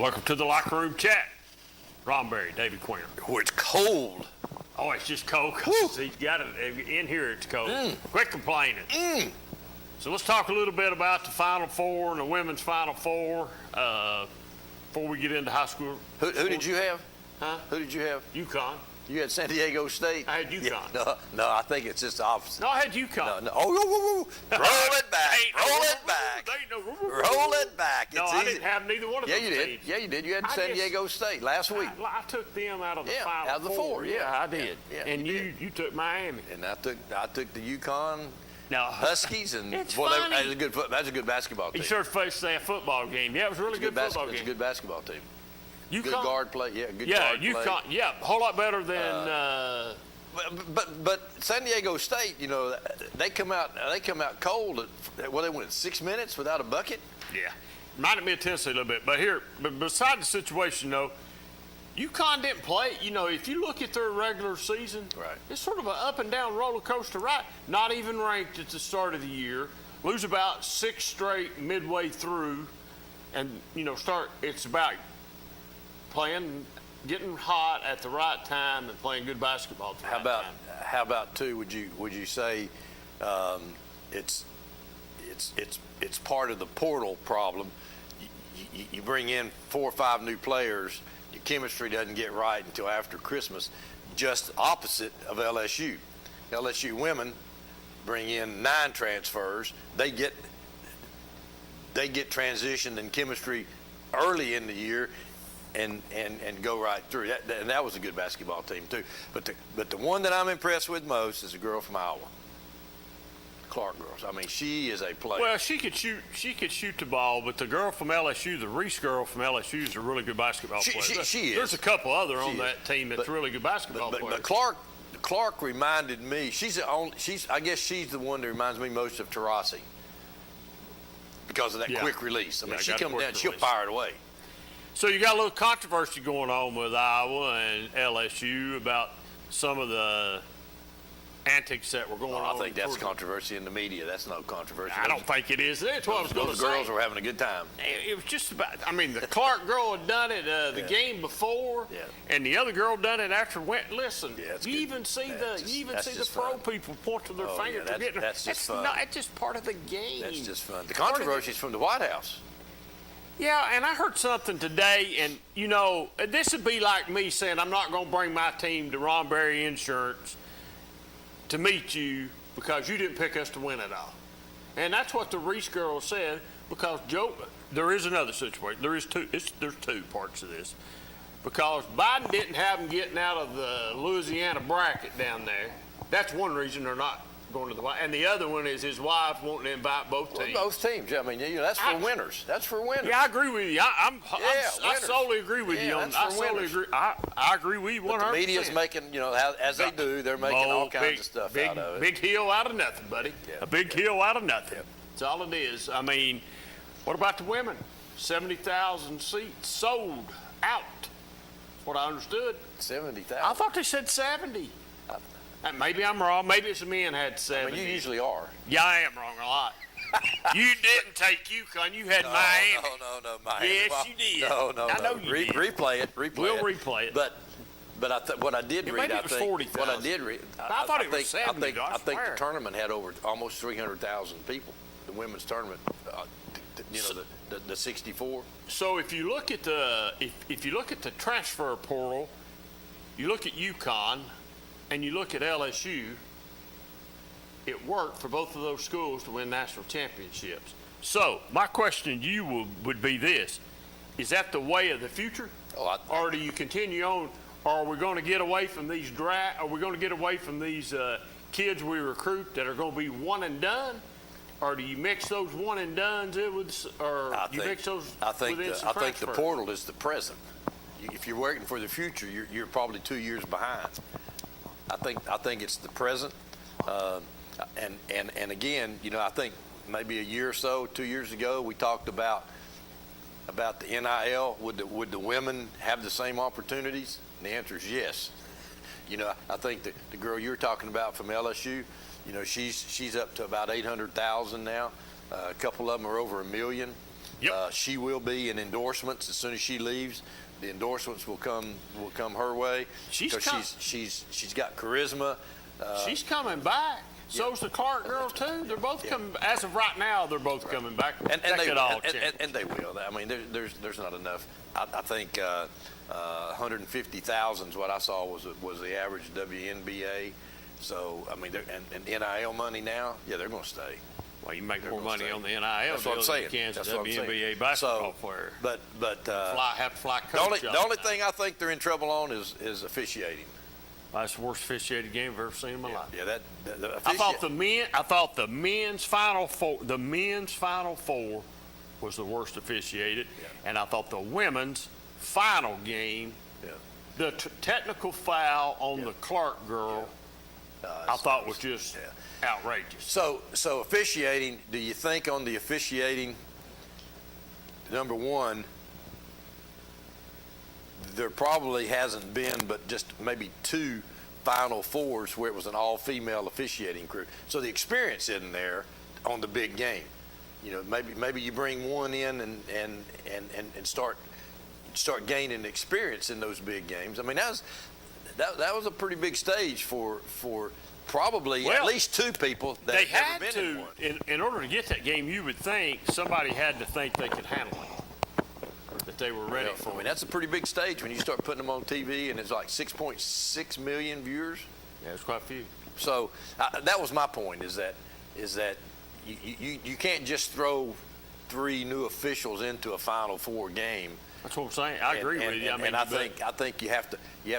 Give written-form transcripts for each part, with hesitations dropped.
Welcome to the locker room chat. Ron Berry, David Quinn. Oh, it's cold. Oh, it's just cold. He's got it in here. It's cold. Quit complaining. So let's talk a little bit about the Final Four and the women's Final Four before we get into high school. Who did you have? Huh? Who did you have? UConn. You had San Diego State. I had UConn. Yeah, no, I think it's just the opposite. No, I had UConn. No. Oh, roll it back. Roll it back. Roll it back. No, It's I easy. didn't have neither one of Yeah, those you did. teams. Yeah, you did. You had I San just- Diego State last week. I took them out of the Yeah, Final out of the four, yeah. I did. Yeah, and you you took Miami. And I took the UConn Now, Huskies, and It's boy, funny. that's a good basketball team. you sure faced that football game. Yeah, it was a really good football It's a game. good basketball team. Good UConn. guard play. Yeah, good Yeah, guard play. UConn. Yeah, a whole lot better than. But San Diego State, you know, they come out cold. They went 6 minutes without a bucket. Yeah, reminded me of Tennessee a little bit. But beside the situation though, UConn didn't play. You know, if you look at their regular season, Right. it's sort of an up and down roller coaster ride. Not even ranked at the start of the year. Lose about 6 straight midway through, and it's about playing. Getting hot at the right time and playing good basketball at the right time. How about too? Would you say it's part of the portal problem? You bring in 4 or 5 new players, your chemistry doesn't get right until after Christmas. Just opposite of LSU. LSU women bring in 9 transfers. They get transitioned in chemistry early in the year. And go right through. That was a good basketball team too. But the one that I'm impressed with most is a girl from Iowa, Clark girls. I mean, she is a player. Well, she could shoot the ball, but the girl from LSU, the Reese girl from LSU, is a really good basketball player. She is. There's a couple other on that team that's really good basketball players. But Clark reminded me. I guess she's the one that reminds me most of Taurasi because of that quick release. I mean, she comes down, she'll fire it away. So you got a little controversy going on with Iowa and LSU about some of the antics that were going on. I think that's controversy in the media. That's no controversy. I don't think it is. That's what I was going to say. Those girls were having a good time. It was just about. I mean, the Clark girl had done it the game before, and the other girl done it after. Listen, you even see the pro people point to their fingers. That's just fun. That's just part of the game. That's just fun. The controversy is from the White House. Yeah, and I heard something today, and this would be like me saying I'm not going to bring my team to Ron Berry Insurance to meet you because you didn't pick us to win it all. And that's what the Reese girl said because there is another situation. There's two parts of this. Because Biden didn't have them getting out of the Louisiana bracket down there. That's one reason they're not going to the White. And the other one is his wife wanting to invite both teams. Both teams. I mean, that's for winners. That's for winners. Yeah, I agree with you. I solely agree with you on that. I agree with you 100%. But the media's making, as they do, they're making all kinds of stuff out of it. Big hill out of nothing, buddy. A big hill out of nothing. That's all it is. I mean, what about the women? 70,000 seats sold out. That's what I understood. 70,000. I thought they said 70. Maybe I'm wrong. Maybe it's the men had 70. I mean, you usually are. Yeah, I am wrong a lot. You didn't take UConn. You had Miami. No, Miami. Yes, you did. No. I know you did. Replay it. We'll replay it. But what I did read, maybe it was 40,000. What I did read, I thought it was 70. I think the tournament had over almost 300,000 people. The women's tournament, the 64. So if you look at the transfer portal, you look at UConn, and you look at LSU, it worked for both of those schools to win national championships. So my question to you would be this: is that the way of the future, or do you continue on? Or are we going to get away from these Are we going to get away from these kids we recruit that are going to be one and done? Or do you mix those one and dones in with, I think the portal is the present. If you're working for the future, you're probably 2 years behind. I think it's the present, and again, I think maybe a year or so, 2 years ago, we talked about the NIL. Would the women have the same opportunities? And the answer is yes. I think the girl you're talking about from LSU, she's up to about 800,000 now. A couple of them are over 1 million. Yep. She will be in endorsements as soon as she leaves. The endorsements will come her way. She's because she's got charisma. She's coming back. So's the Clark girls too. They're both coming. As of right now, they're both coming back. And that they could all change. and they will. I mean, there's not enough. I think 150,000 is what I saw was the average WNBA. So I mean, and NIL money now, yeah, they're going to stay. Well, you make They're more gonna money stay. on the NIL That's what I'm deal saying. than you can as That's a what I'm saying. WNBA basketball player. But Have to fly the coach. the only thing I think they're in trouble on is officiating. That's the worst officiated game I've ever seen in my life. Yeah, the I thought the men's final four. The men's final four was the worst officiated, and I thought the women's final game, the technical foul on the Clark girl, I thought was just outrageous. So officiating. Do you think on the officiating? Number one, there probably hasn't been but just maybe 2 Final Fours where it was an all-female officiating crew. So the experience isn't there on the big game. You know, maybe you bring one in and start gaining experience in those big games. I mean, that was a pretty big stage for probably at least 2 people that They had had never been in to, one. in order to get that game, you would think somebody had to think they could handle it, that they were ready for I mean, it. that's a pretty big stage when you start putting them on TV and it's like 6.6 million viewers. Yeah, it's quite a few. So that was my point. Is that you can't just throw 3 new officials into a Final Four game. That's what I'm saying. I agree with you. I mean, I think you have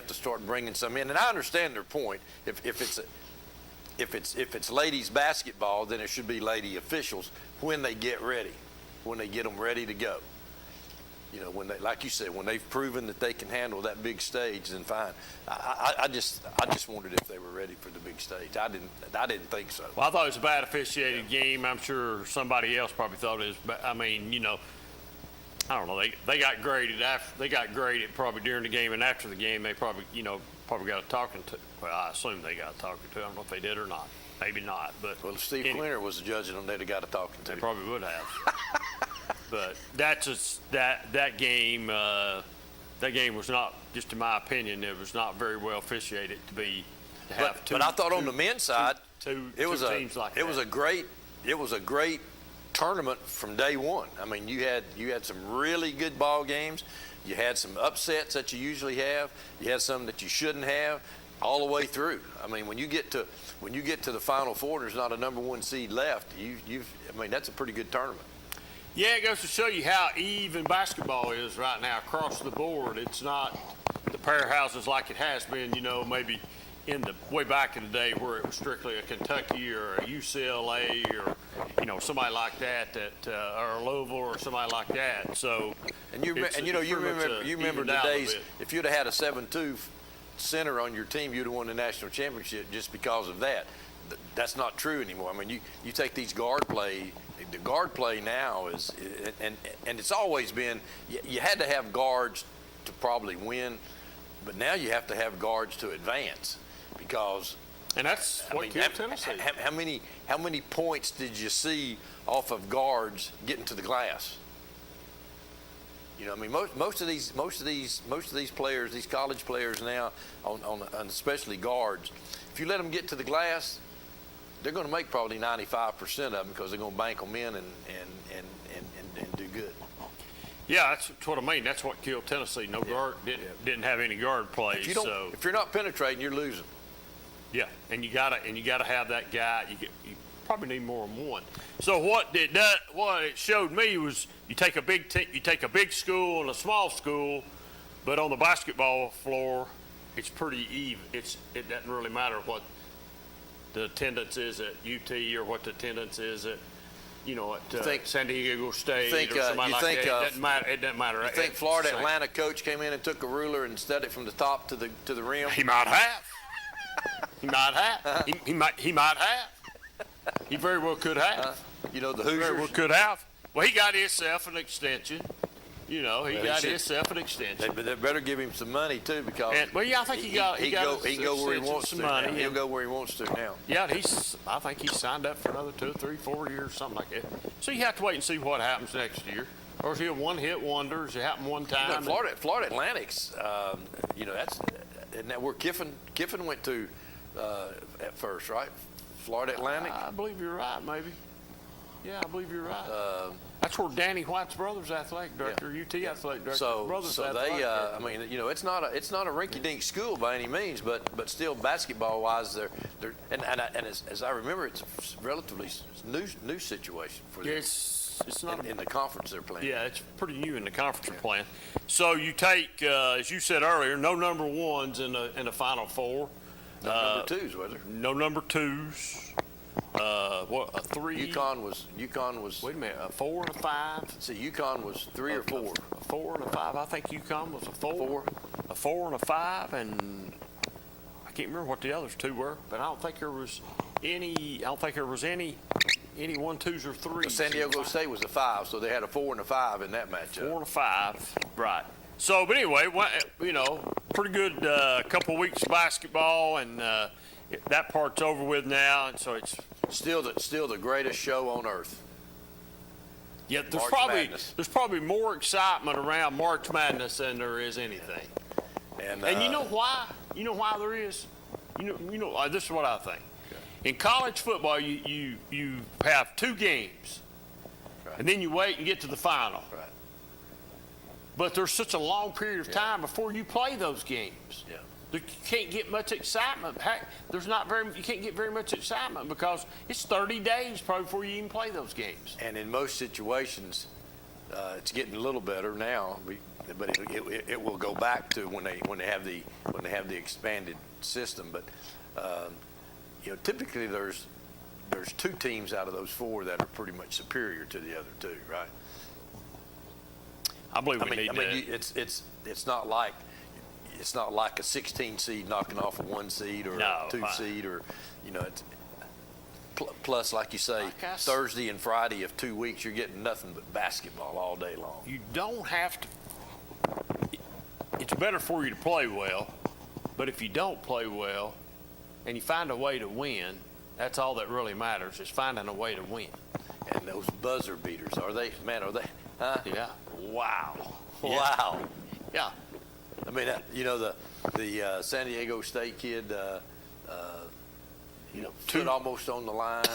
to start bringing some in. And I understand their point. If it's ladies basketball, then it should be lady officials when they get ready, when they get them ready to go. You know, when they, like you said, when they've proven that they can handle that big stage, then fine. I just wondered if they were ready for the big stage. I didn't think so. Well, I thought it was a bad officiated game. I'm sure somebody else probably thought it was. But I mean, you know, I don't know. They got graded after. They got graded probably during the game and after the game. They probably got a talking to. Well, I assume they got a talking to. I don't know if they did or not. Maybe not. But Well, if Steve Clinner was judging them, they'd have got a talking to. they probably would have. But that's just that game. That game was not, just in my opinion, it was not very well officiated to have But I thought on the men's side, it was teams like it was a great tournament from day one. I mean, you had some really good ball games. You had some upsets that you usually have. You had some that you shouldn't have, all the way through. I mean, when you get to the Final Four, there's not a number 1 seed left. I mean, that's a pretty good tournament. Yeah, it goes to show you how even basketball is right now across the board. It's not the powerhouses like it has been, you know, maybe in the way back in the day where it was strictly a Kentucky or a UCLA or, you know, somebody like that or a Louisville or somebody like that. So, you remember the days. If you'd have had a 7-2 center on your team, you'd have won the national championship just because of that. That's not true anymore. I mean, you take these guard play. The guard play now is, and it's always been, you had to have guards to probably win, but now you have to have guards to advance because. And that's what killed Tennessee. How many points did you see off of guards getting to the glass? You know, I mean, most of these players, these college players now, on especially guards, if you let them get to the glass, they're going to make probably 95% of them because they're going to bank them in and do good. Yeah, that's what I mean. That's what killed Tennessee. No guard didn't have any guard play. If you're not penetrating, you're losing. Yeah, and you gotta have that guy. You probably need more than one. So what it showed me was you take a big school and a small school, but on the basketball floor, it's pretty even. It doesn't really matter what the attendance is at UT or what the attendance is at, you know, at San Diego State or somebody like that. It doesn't matter. You think Florida Atlanta coach came in and took a ruler and set it from the top to the rim? He might have. He might have. He might have. He very well could have. You know, the Very well Hoosiers. could have. Well, he got himself an extension. You know, he got himself an extension. They better give him some money too, because I think he got he can go where he wants some to. money. He'll go where he wants to now. Yeah, I think he's signed up for another 2, 3, 4 years, something like that. So you have to wait and see what happens next year. Or he a one-hit wonders. It happened one time. No, Florida Atlantic's, isn't that where Kiffin went to at first, right? Florida Atlantic. I believe you're right, maybe. Yeah, I believe you're right. That's where Danny White's brother's athletic director, UT athletic director. So they, I mean, it's not a rinky-dink school by any means, but still basketball-wise, they're and as I remember, it's a relatively new situation for them. It's not in the conference they're playing. Yeah, it's pretty new in the conference they're playing. So you take, as you said earlier, no number ones in the Final Four. No number twos, was there? No number twos. What, a 3? UConn was. Wait a minute, a 4 and a 5. See, UConn was 3 or 4. A 4 and a 5. I think UConn was a 4. 4. A 4 and a 5, and I can't remember what the others 2 were, but I don't think there was any 1, 2s, or 3s. San Diego State was a 5, so they had a 4 and a 5 in that matchup. 4 and a 5, right. So, but anyway, pretty good couple weeks of basketball, and that part's over with now, and so it's still the greatest show on earth. Yeah, Madness. there's probably more excitement around March Madness than there is anything. And you know why? You know why there is? This is what I think. Okay. In college football, you have 2 games, right, and then you wait and get to the final. Right. But there's such a long period of time before you play those games. Yeah. You can't get much excitement. Heck, you can't get very much excitement because it's 30 days probably before you even play those games. And in most situations, it's getting a little better now, but it will go back to when they have the expanded system. But typically there's 2 teams out of those 4 that are pretty much superior to the other 2, right? I believe we need it's not like a 16 seed knocking off a 1 seed or a 2 seed, or it's plus, like you say, Thursday and Friday of 2 weeks, you're getting nothing but basketball all day long. You don't have to. It's better for you to play well, but if you don't play well and you find a way to win, that's all that really matters, is finding a way to win. And those buzzer beaters, are they? Huh? Yeah. Wow. Yeah. Wow. Yeah. I mean, the San Diego State kid, stood almost on the line.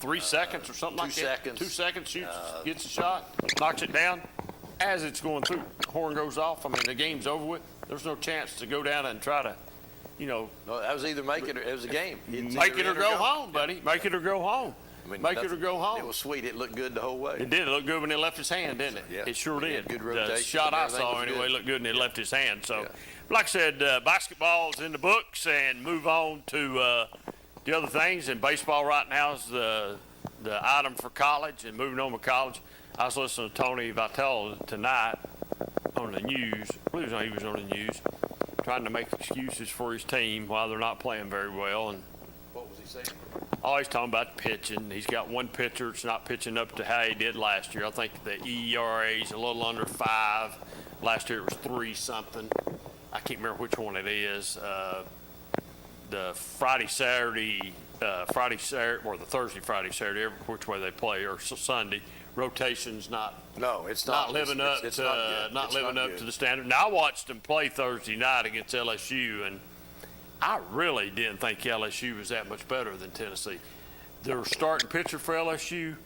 3 seconds or something like 2 that. seconds. 2 seconds, shoots, gets a shot, knocks it down. As it's going through, horn goes off. I mean, the game's over with. There's no chance to go down and try to, No, that was either make it or it was a game. Make it or go home, buddy. Make it or go home. Make it or go home. It was sweet. It looked good the whole way. It did. It looked good when it left his hand, didn't it? Yeah. It sure did. Good rotation. The shot I Everything saw was anyway good. looked good, and it left his hand. So, like I said, basketball's in the books, and move on to the other things. And baseball right now is the item for college, and moving on to college. I was listening to Tony Vitale tonight on the news. I believe he was on the news, trying to make excuses for his team while they're not playing very well. And What was he saying? always talking about pitching. He's got one pitcher that's not pitching up to how he did last year. I think the ERA is a little under 5. Last year it was 3 something. I can't remember which one it is. The Friday, Saturday, or the Thursday, Friday, Saturday, every which way they play, or Sunday. Rotation's not it's not living up it's to not good. to the standard. Now I watched them play Thursday night against LSU, and I really didn't think LSU was that much better than Tennessee. Their starting pitcher for LSU,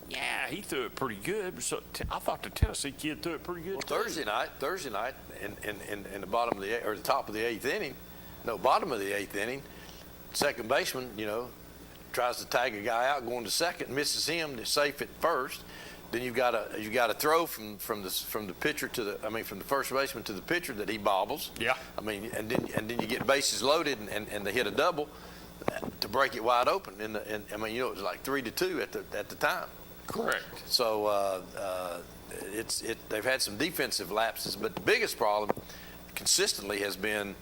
yeah, he threw it pretty good. But I thought the Tennessee kid threw it pretty good. Well, Thursday night, in the bottom of the the top of the 8th inning, bottom of the 8th inning, second baseman, tries to tag a guy out going to second, misses him, to safe at first. Then you've got a throw from the pitcher from the first baseman to the pitcher that he bobbles. Yeah. I mean, and then you get bases loaded and they hit a double to break it wide open. It was like 3-2 at the time. Correct. So they've had some defensive lapses, but the biggest problem consistently has been,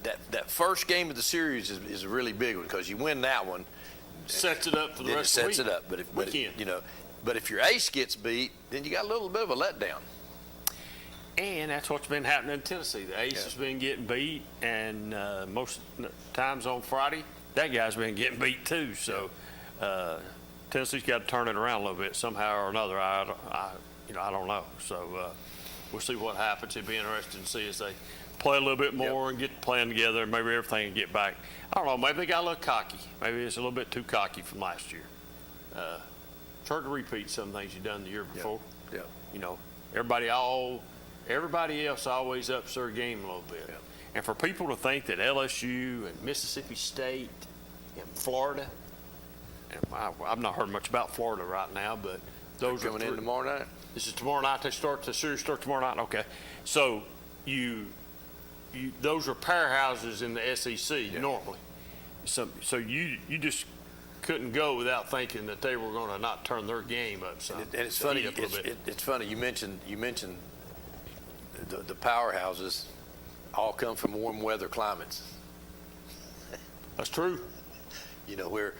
that first game of the series is a really big one, because you win that one. Sets it up for the rest of the week. Sets it up, but if your ace gets beat, then you got a little bit of a letdown. And that's what's been happening in Tennessee. The ace has been getting beat, and most times on Friday, that guy's been getting beat too. So Tennessee's got to turn it around a little bit somehow or another. I don't know. So we'll see what happens. It'd be interesting to see as they play a little bit more and get playing together, and maybe everything can get back. I don't know. Maybe they got a little cocky. Maybe it's a little bit too cocky from last year. Try to repeat some things you've done the year before. Yeah. You know, everybody else always ups their game a little bit. Yeah. And for people to think that LSU and Mississippi State and Florida, and I've not heard much about Florida right now, but those are coming in tomorrow night. This is tomorrow night. The series starts tomorrow night. Okay, so those are powerhouses in the SEC normally. So you just couldn't go without thinking that they were going to not turn their game up some. And it's funny. It's funny. You mentioned the powerhouses all come from warm weather climates. That's true. You know, where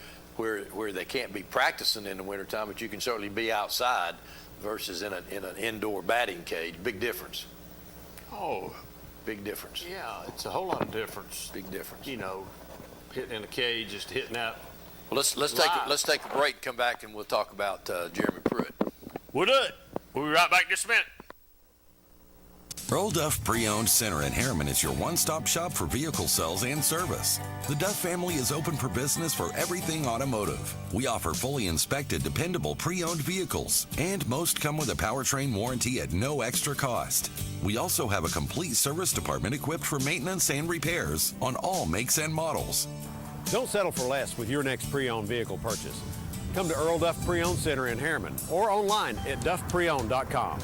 they can't be practicing in the wintertime, but you can certainly be outside versus in an indoor batting cage. Big difference. Oh, Big difference. yeah, it's a whole lot of difference. Big difference. You know, hitting in a cage, just hitting out. Well, let's take a break, come back, and we'll talk about Jeremy Pruitt. We'll do it. We'll be right back in just a minute. Earl Duff Pre-Owned Center in Harriman is your one-stop shop for vehicle sales and service. The Duff family is open for business for everything automotive. We offer fully inspected, dependable pre-owned vehicles, and most come with a powertrain warranty at no extra cost. We also have a complete service department equipped for maintenance and repairs on all makes and models. Don't settle for less with your next pre-owned vehicle purchase. Come to Earl Duff Pre-Owned Center in Harriman or online at duffpreowned.com.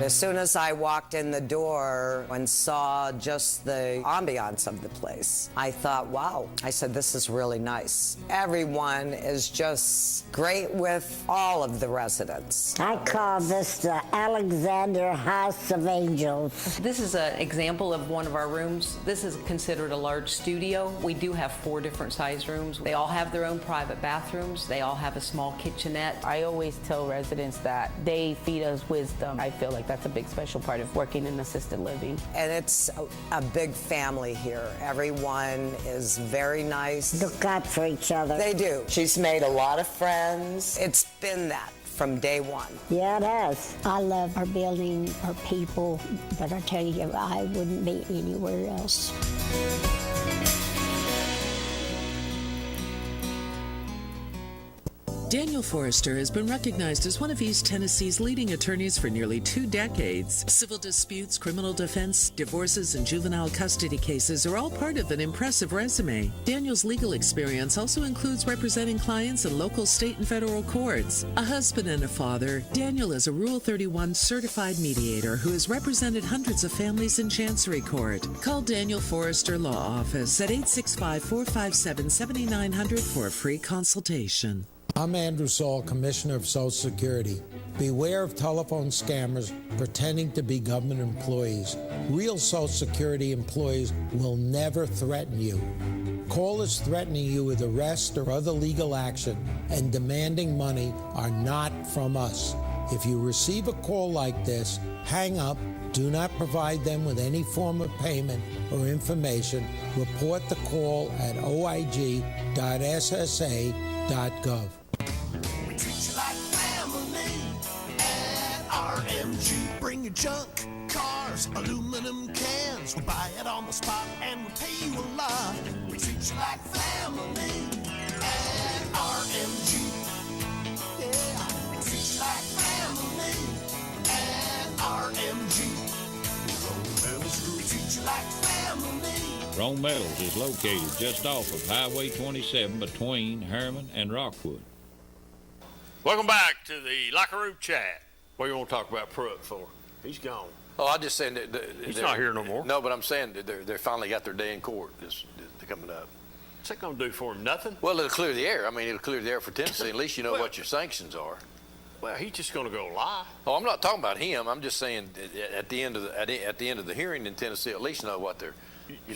As soon as I walked in the door and saw just the ambiance of the place, I thought, wow. I said, this is really nice. Everyone is just great with all of the residents. I call this the Alexander House of Angels. This is an example of one of our rooms. This is considered a large studio. We do have 4 different size rooms. They all have their own private bathrooms. They all have a small kitchenette. I always tell residents that they feed us wisdom. I feel like that's a big special part of working in assisted living. And it's a big family here. Everyone is very nice. Look out for each other. They do. She's made a lot of friends. It's been that from day one. Yeah, it has. I love our building, our people, but I tell you, I wouldn't be anywhere else. Daniel Forrester has been recognized as one of East Tennessee's leading attorneys for nearly 2 decades. Civil disputes, criminal defense, divorces, and juvenile custody cases are all part of an impressive resume. Daniel's legal experience also includes representing clients in local, state, and federal courts. A husband and a father, Daniel is a Rule 31 certified mediator who has represented hundreds of families in Chancery Court. Call Daniel Forrester Law Office at 865-457-7900 for a free consultation. I'm Andrew Saul, Commissioner of Social Security. Beware of telephone scammers pretending to be government employees. Real Social Security employees will never threaten you. Callers threatening you with arrest or other legal action and demanding money are not from us. If you receive a call like this, hang up. Do not provide them with any form of payment or information. Report the call at oig.ssa.gov. We treat you like family at RMG. Bring your junk, cars, aluminum cans. We'll buy it on the spot and we'll pay you a lot. We treat you like family at RMG. Yeah, we treat you like family at RMG. Rome Metals Group treat you like family. Rome Metals is located just off of Highway 27 between Harriman and Rockwood. Welcome back to the locker room chat. What do you want to talk about Pruitt for? He's gone. Oh, I'm just saying that He's not here no more. No, but I'm saying that they finally got their day in court. This coming up. What's that going to do for him? Nothing? Well, it'll clear the air. I mean, it'll clear the air for Tennessee. At least you know what your sanctions are. Well, he's just going to go lie. Oh, I'm not talking about him. I'm just saying at the end of the hearing in Tennessee, at least know what they're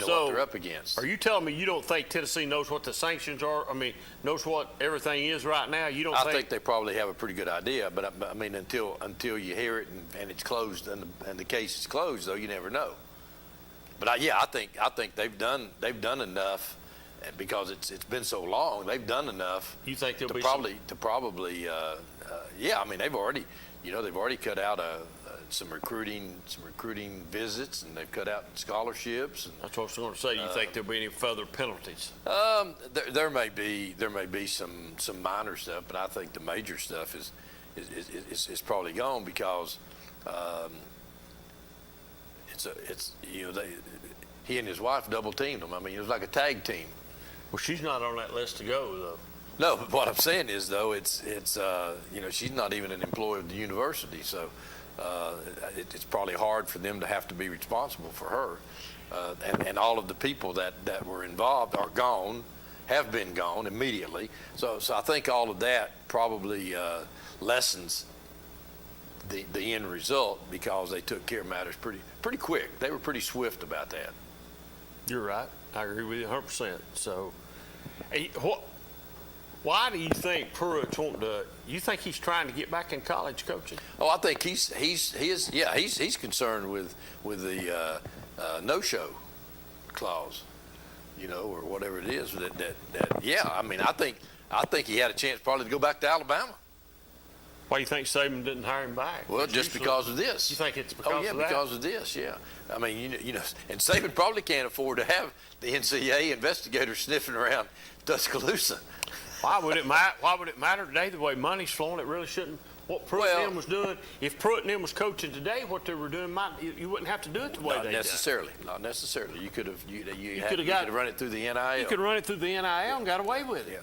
what they're up against. Are you telling me you don't think Tennessee knows what the sanctions are? I mean, knows what everything is right now? You don't I think they probably have a pretty good idea, but I mean, until you hear it and it's closed and the case is closed, though, you never know. But I think they've done enough, because it's been so long. They've done enough. You think there'll to be probably yeah. I mean, they've already cut out some recruiting visits, and they've cut out scholarships. And, that's what I was going to say. Do you think there'll be any further penalties? there may be some minor stuff, but I think the major stuff is probably gone because he and his wife double teamed them. I mean, it was like a tag team. Well, she's not on that list to go, though. No, but what I'm saying is, though, it's she's not even an employee of the university, so it's probably hard for them to have to be responsible for her. And all of the people that were involved are gone, have been gone immediately. So I think all of that probably lessens the end result because they took care of matters pretty quick. They were pretty swift about that. You're right. I agree with you 100%. So, why do you think Pruitt's wanting to? You think he's trying to get back in college coaching? Oh, I think he's concerned with the no-show clause, or whatever it is. Yeah. I mean, I think he had a chance probably to go back to Alabama. Why do you think Saban didn't hire him back? Well, just because of this. You think it's because of that? Because of this, yeah. I mean, and Saban probably can't afford to have the NCAA investigators sniffing around Tuscaloosa. Why would it matter today the way money's flowing? It really shouldn't. What Pruitt and them was doing, if Pruitt and them was coaching today, what they were doing, you wouldn't have to do it the way they did. Not necessarily. You could have run it through the NIL. You could have run it through the NIL and got away with it. Yeah.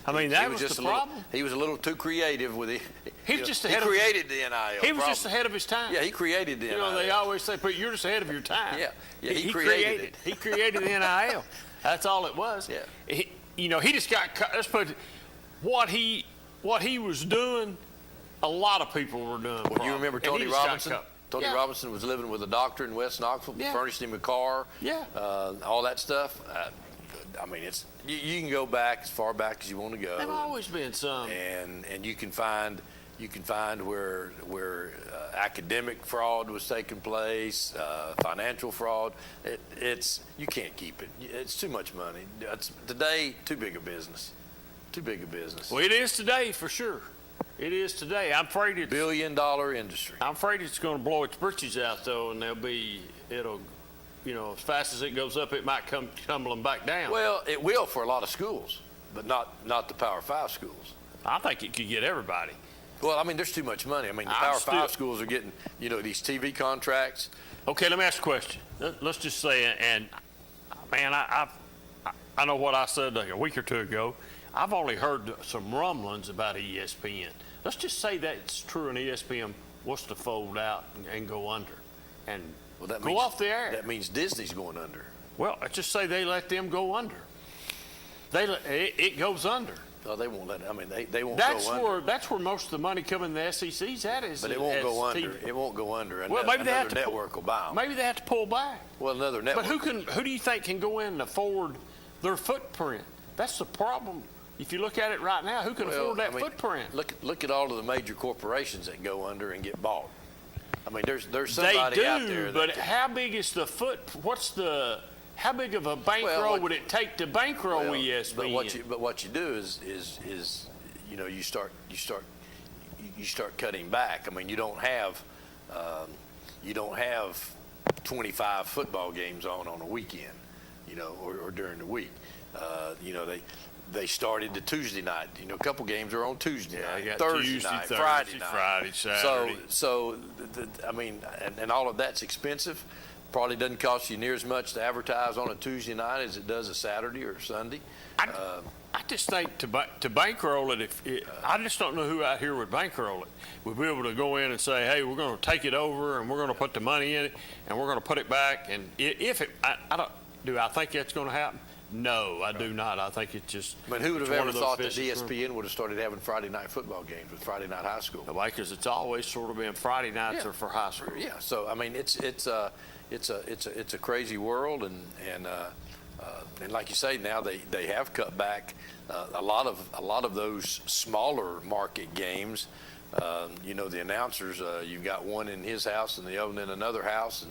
I mean, that was the problem. He was a little too creative with it. He created the NIL. He was just ahead of his time. Yeah, he created the NIL. They always say, but you're just ahead of your time. Yeah, he created it. He created the NIL. That's all it was. Yeah. He just got cut. Let's put it, what he was doing, a lot of people were doing. Well, you remember Tony Robinson? Tony Robinson was living with a doctor in West Knoxville, furnished him a car, all that stuff. I mean, you can go back as far back as you want to go. There've always been some, and you can find where academic fraud was taking place, financial fraud. You can't keep it. It's too much money. Today, too big a business. Too big a business. Well, it is today for sure. It is today. I'm afraid it's billion-dollar industry. I'm afraid it's going to blow its britches out though, and it'll. As fast as it goes up, it might come tumbling back down. Well, it will for a lot of schools, but not the Power 5 schools. I think it could get everybody. Well, I mean, there's too much money. I mean, the Power 5 schools are getting, these TV contracts. Okay, let me ask a question. Let's just say, and man, I know what I said like a week or two ago. I've only heard some rumblings about ESPN. Let's just say that's true, and ESPN wants to fold out and go under, and go off the air. That means Disney's going under. Well, let's just say they let them go under. It goes under. No, they won't let it. I mean, they won't go under. That's where most of the money coming in the SEC's at is. But it won't go under. It won't go under. Well, maybe another network will buy them. Maybe they have to pull back. Well, another network. But who do you think can go in and afford their footprint? That's the problem. If you look at it right now, who can afford that footprint? Look at all of the major corporations that go under and get bought. I mean, there's somebody out there. But how big is the how big of a bankroll would it take to bankroll ESPN? But what you do is you start cutting back. I mean, you don't have 25 football games on a weekend, or during the week. They started the Tuesday night. A couple games are on Tuesday night, Thursday night, Friday night. Saturday. So I mean, and all of that's expensive. Probably doesn't cost you near as much to advertise on a Tuesday night as it does a Saturday or Sunday. I just think to bankroll it, I just don't know who out here would bankroll it. We'd be able to go in and say, hey, we're going to take it over and we're going to put the money in it and we're going to put it back. And do I think that's going to happen? No, I do not. I think it's just. But who would have ever thought that ESPN would have started having Friday night football games with Friday night high school? Because it's always sort of been Friday nights or for high school. Yeah. So I mean, it's a crazy world, and like you say, now they have cut back a lot of those smaller market games You know, the announcers, you've got one in his house and the other in another house,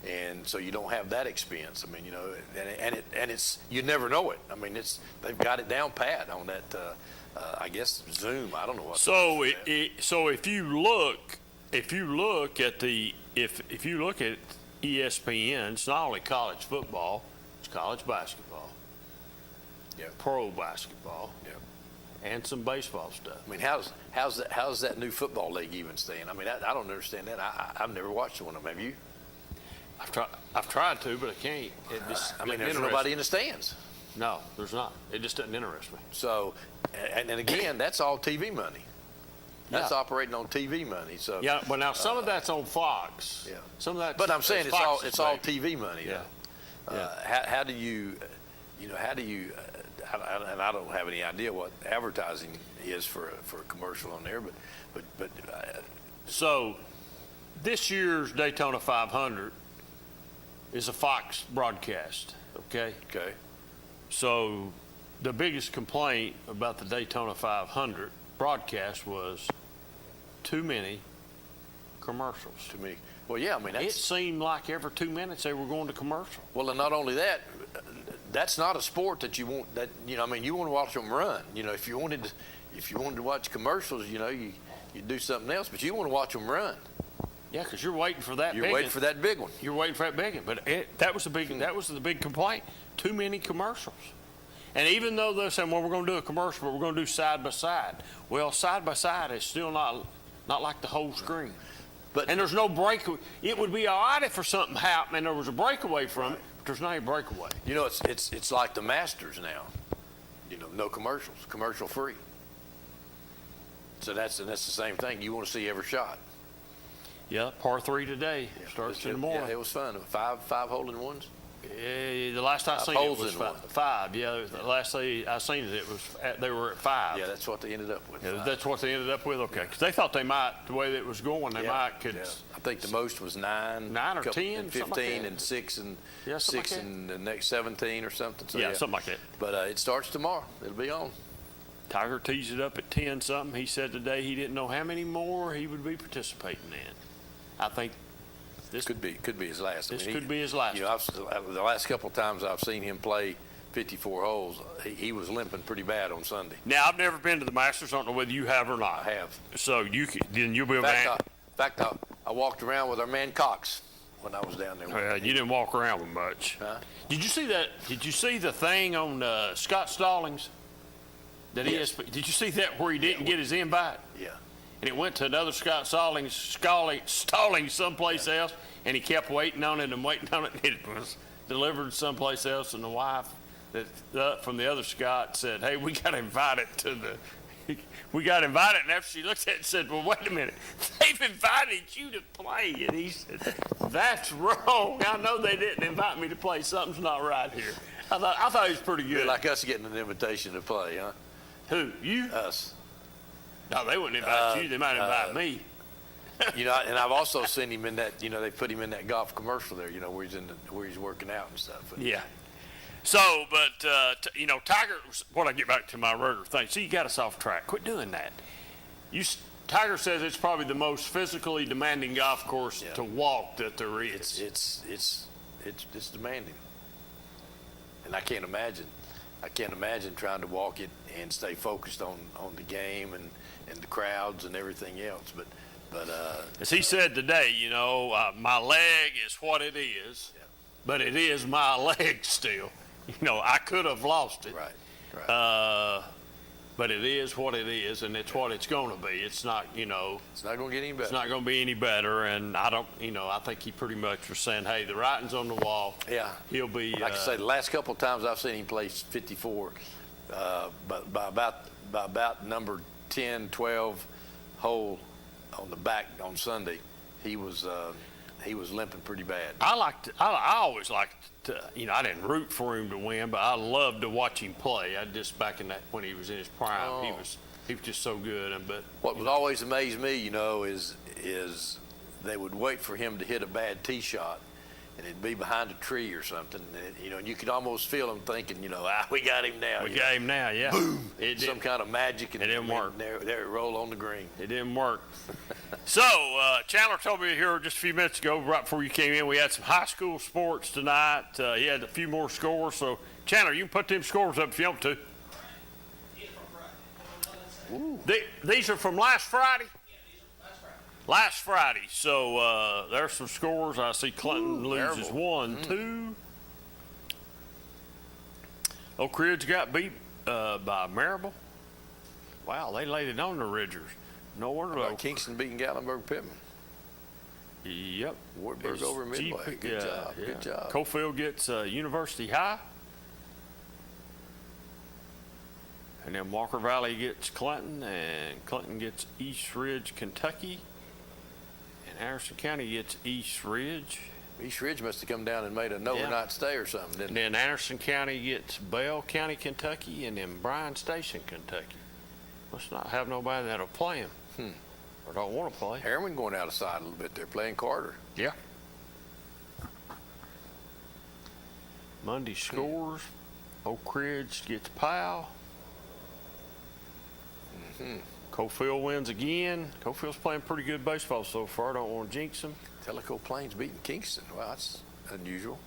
and so you don't have that expense. I mean, you know, and it's you never know it. I mean, they've got it down pat on that. I guess Zoom. I don't know what. So so if you look at ESPN, it's not only college football, it's college basketball, pro basketball, and some baseball stuff. I mean, how's that new football league even staying? I mean, I don't understand that. I've never watched one of them. Have you? I've tried to, but I can't. I mean, there's nobody in the stands. No, there's not. It just doesn't interest me. So, and again, that's all TV money. That's operating on TV money. So yeah, but now some of that's on Fox. Yeah. Some of that. But I'm saying it's all baby. TV money. Yeah. How do you, and I don't have any idea what advertising is for a commercial on there, but so this year's Daytona 500 is a Fox broadcast. Okay. Okay. So the biggest complaint about the Daytona 500 broadcast was too many commercials. Too many. Well, yeah, I mean, it seemed like every 2 minutes they were going to commercial. Well, and not only that, that's not a sport that you want. That I mean, you want to watch them run. You know, if you wanted to watch commercials, you know, you do something else, but you want to watch them run. Yeah, because you're waiting for that. You're waiting for that big one. You're waiting for that big one. But that was the big complaint. Too many commercials. And even though they're saying, well, we're going to do a commercial, but we're going to do side by side. Well, side by side is still not like the whole screen. And there's no break. It would be all right if for something happened and there was a breakaway from it, but there's not a breakaway. You know, it's like the Masters now. You know, no commercials, commercial free. So that's the same thing. You want to see every shot. Yeah, par 3 today. Starts in the morning. Yeah, it was fun. Five hole-in-ones. Yeah, the last I seen it was five. Yeah, the last I seen it, they were at 5. Yeah, that's what they ended up with. Yeah, that's what they ended up with. Okay, because they thought they might, the way that it was going, they might could. Yeah. I think the most was 9 or 10, 15, like and 6 and yeah, 6 like and the next 17 or something. So, yeah, something like that. But it starts tomorrow. It'll be on. Tiger tees it up at 10 something. He said today he didn't know how many more he would be participating in. I think this could be his last. This could be his last. You know, the last couple of times I've seen him play 54 holes, he was limping pretty bad on Sunday. Now I've never been to the Masters. I don't know whether you have or not. I have. So you'll be able to. In fact, I walked around with our man Cox when I was down there. You didn't walk around with much. Huh? Did you see that? Did you see the thing on Scott Stallings? Did you see that where he didn't get his invite? Yeah. And it went to another Scott Stallings someplace else, and he kept waiting on it and waiting on it. It was delivered someplace else, and the wife from the other Scott said, "Hey, we got invited to the." We got invited, and after she looked at it and said, "Well, wait a minute, they've invited you to play." And he said, "That's wrong. I know they didn't invite me to play. Something's not right here." I thought he was pretty good. Like us getting an invitation to play, huh? Who? You? Us. No, they wouldn't invite you. They might invite me. You know, and I've also seen him in that. You know, they put him in that golf commercial there. You know, where he's working out and stuff. Yeah. So, but you know, Tiger. When I get back to my regular thing, see, you got us off track. Quit doing that. Tiger says it's probably the most physically demanding golf course to walk that there is. It's demanding, and I can't imagine trying to walk it and stay focused on the game and the crowds and everything else. But as he said today, you know, my leg is what it is, but it is my leg still. You know, I could have lost it. Right. But it is what it is, and it's what it's going to be. It's not, you know. It's not going to get any better. It's not going to be any better, and I don't, you know, I think he pretty much was saying, hey, the writing's on the wall. Yeah. He'll be. Like I say, the last couple of times I've seen him play 54, but by about number 10, 12 hole on the back on Sunday, he was limping pretty bad. I always liked to, you know, I didn't root for him to win, but I loved to watch him play. I just back in that when he was in his prime, he was just so good. But what would always amaze me, you know, is they would wait for him to hit a bad tee shot, and it'd be behind a tree or something. And you could almost feel them thinking, we got him now. We got him now, yeah. Boom! It Some kind of magic, and it didn't work. There it rolled on the green. It didn't work. So, Chandler told me here just a few minutes ago, right before you came in, we had some high school sports tonight. He had a few more scores. So, Chandler, you can put them scores up if you want to. These are from last Friday? Last Friday. So, there's some scores. I see Clinton loses terrible. 1-2. Oak Ridge got beat by Marable. Wow, they laid it on the Ridgers. No wonder. How about Kingston beating Gatlinburg-Pittman? Yep. Wartburg over Midway. Good job. Yeah. Good job. Cofield gets University High. And then Walker Valley gets Clinton, and Clinton gets East Ridge, Kentucky. And Harrison County gets East Ridge. East Ridge must have come down and made an overnight stay or something, didn't And then Anderson County gets Bell County, Kentucky, and then Bryan Station, Kentucky. Must not have nobody that'll play him. Or don't want to play. Harriman going out of sight a little bit there, playing Carter. Yeah. Monday scores. Oak Ridge gets Powell. Cofield wins again. Cofield's playing pretty good baseball so far. Don't want to jinx them. Tellico Plains beating Kingston. Wow, that's unusual.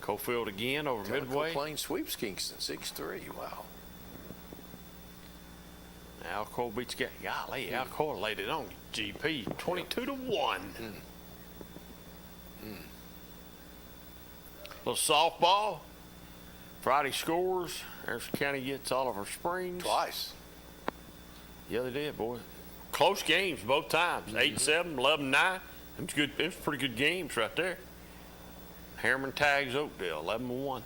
Cofield again over Midway. Tellico Plains sweeps Kingston 6-3. Wow. Alcoa beats golly, Alcoa laid it on GP 22-1. Little softball. Friday scores. Anderson County gets Oliver Springs. Twice. Yeah, they did, boy. Close games both times. 8-7, 11-9. Them good. Them pretty good games right there. Harriman tags Oakdale 11-1.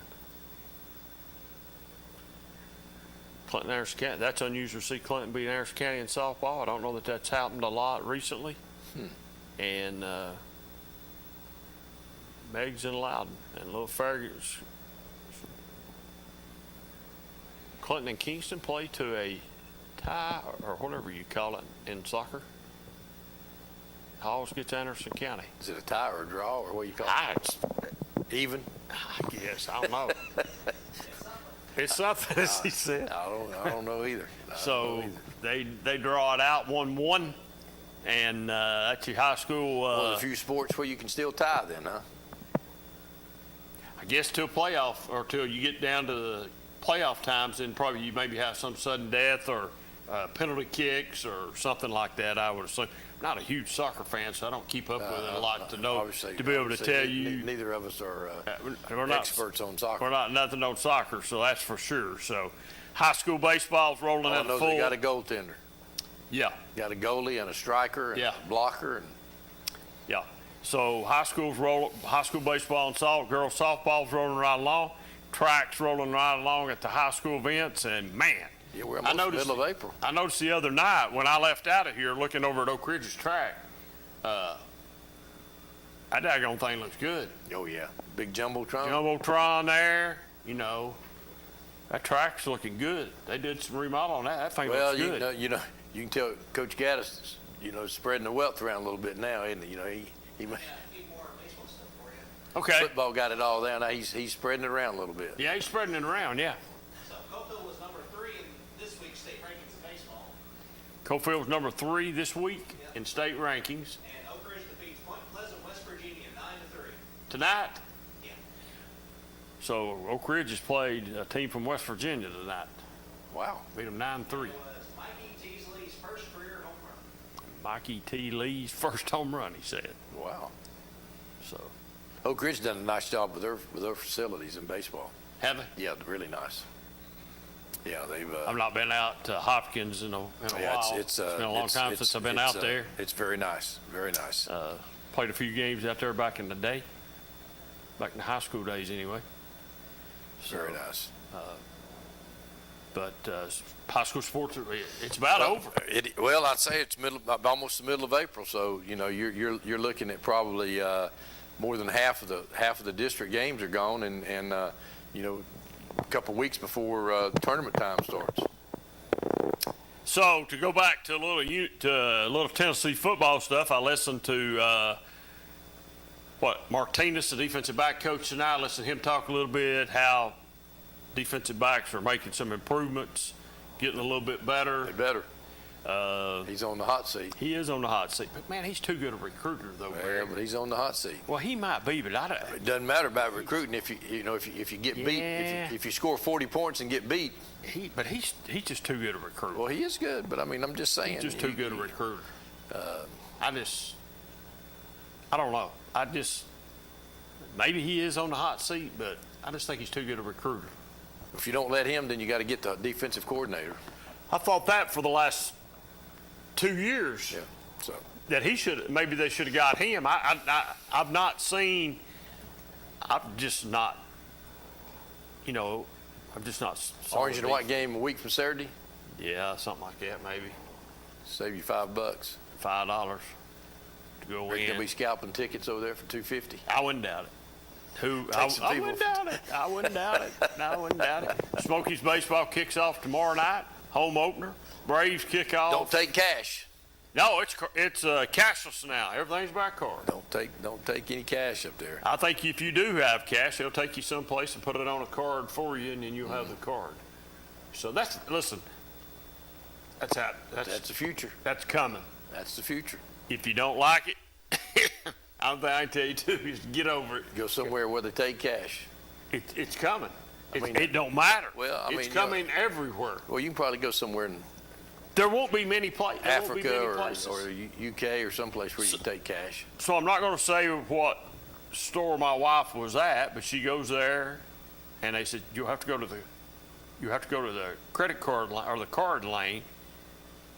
Clinton, Anderson County. That's unusual to see Clinton beat Anderson County in softball. I don't know that that's happened a lot recently. And Meggs and Loudon and Little Farragut. Clinton and Kingston play to a tie or whatever you call it in soccer. Halls gets Anderson County. Is it a tie or a draw or what do you call it? Even? I guess. I don't know. It's something, as he said. I don't know either. So they draw it out 1-1, and that's your high school. One of the few sports where you can still tie then, huh? I guess to a playoff or till you get down to the playoff times, then probably you maybe have some sudden death or penalty kicks or something like that, I would assume. I'm not a huge soccer fan, so I don't keep up with it a lot to know, to be able to tell you. Neither of us are we're not experts on soccer. We're not nothing on soccer, so that's for sure. So high school baseball's rolling at full. They got a goaltender. Yeah. Got a goalie and a striker and a blocker. Yeah. So high school baseball and girls softball's rolling right along. Track's rolling right along at the high school events, and man. Yeah, we're almost in the middle of April. I noticed the other night when I left out of here looking over at Oak Ridge's track, that daggone thing looks good. Oh, yeah. Big Jumbotron. Jumbotron there, that track's looking good. They did some remodel on that. That thing looks good. Well, you can tell Coach Gaddis, spreading the wealth around a little bit now, isn't he? He may. Okay. Football got it all down. Now he's spreading it around a little bit. Yeah, he's spreading it around, yeah. So Cofield was number 3 in this week's state rankings in baseball. Cofield was number 3 this week in state rankings. And Oak Ridge defeats Point Pleasant, West Virginia, 9-3. Tonight? Yeah. So Oak Ridge has played a team from West Virginia tonight. Wow. Beat them 9-3. It was Mikey Teasley's first career home run. Mikey T. Lee's first home run, he said. Wow. So. Oak Ridge done a nice job with their facilities in baseball. Have they? Yeah, really nice. Yeah, they've. I've not been out to Hopkins in a while. It's been a long time since I've been out there. It's very nice, very nice. Played a few games out there back in the day, back in the high school days anyway. Very nice. But high school sports, it's about over. Well, I'd say it's almost the middle of April, so you're looking at probably more than half of the district games are gone, and a couple of weeks before tournament time starts. So to go back to a little Tennessee football stuff, I listened to Martinez, the defensive back coach tonight. I listened to him talk a little bit how defensive backs are making some improvements, getting a little bit better. They're better. He's on the hot seat. He is on the hot seat, but man, he's too good a recruiter though. Yeah, but he's on the hot seat. Well, he might be, but I don't. It doesn't matter about recruiting if you get beat. If you score 40 points and get beat. But he's just too good a recruiter. Well, he is good, but I mean, I'm just saying. He's just too good a recruiter. I don't know. Maybe he is on the hot seat, but I just think he's too good a recruiter. If you don't let him, then you got to get the defensive coordinator. I thought that for the last 2 years. Yeah. So that maybe they should have got him. I've not seen. I'm just not. I'm just not. Orange and white game a week from Saturday. Yeah, something like that maybe. Save you $5. $5 to go in. They'll be scalping tickets over there for $250. I wouldn't doubt it. I wouldn't doubt it. I wouldn't doubt it. I wouldn't doubt it. Smokies baseball kicks off tomorrow night. Home opener. Braves kick off. Don't take cash. No, it's cashless now. Everything's by card. Don't take any cash up there. I think if you do have cash, they'll take you someplace and put it on a card for you, and then you'll have the card. So that's the future. That's coming. That's the future. If you don't like it, I can tell you too, is get over it. Go somewhere where they take cash. It's coming. It don't matter. Well, I mean, it's coming everywhere. Well, you can probably go somewhere in there won't be many places. Africa or UK or someplace where you can take cash. So I'm not going to say what store my wife was at, but she goes there, and they said you have to go to the credit card line or the card lane.